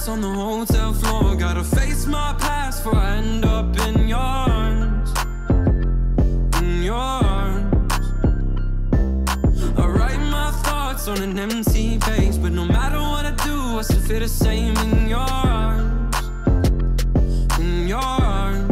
glass on the hotel floor. Gotta face my past before I end up in your arms. In your arms. I write my thoughts on an empty page, but no matter what I do, I still feel the same in your arms. In your arms.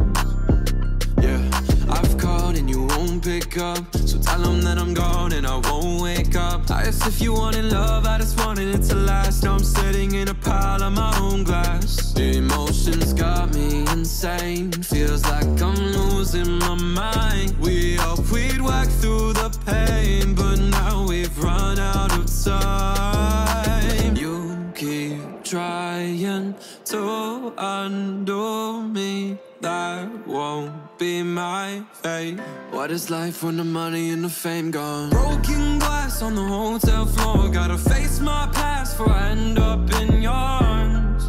Yeah, I've called and you won't pick up, so tell them that I'm gone and I won't wake up. I asked if you wanted love, I just wanted it to last. Now I'm sitting in a pile of my own glass. The emotions got me insane, feels like I'm losing my mind. We hoped we'd work through the pain, but now we've run out of time. You keep trying to undo me, that won't be my fate. What is life when the money and the fame gone? Broken glass on the hotel floor. Gotta face my past before I end up in your arms.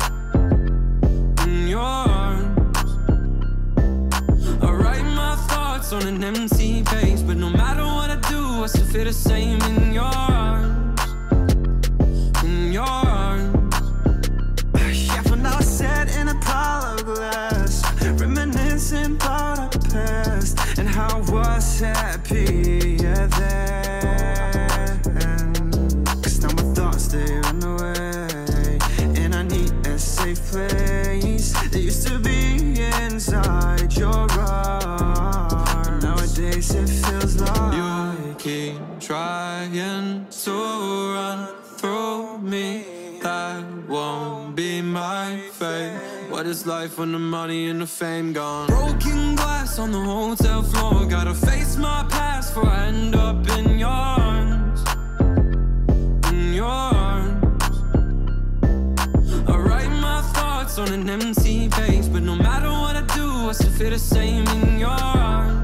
In your arms. I write my thoughts on an empty page, but no matter what I do, I still feel the same in your arms. In your arms. Yeah, for now I sat in a pile of glass, reminiscing about our past and how I was happy then. Cause now my thoughts, they run away, and I need a safe place that used to be inside your arms. Nowadays it feels like you keep trying to run through me, that won't be my fate. What is life when the money and the fame gone? Broken glass on the hotel floor. Gotta face my past before I end up in your arms. In your arms. I write my thoughts on an empty page, but no matter what I do, I still feel the same in your arms.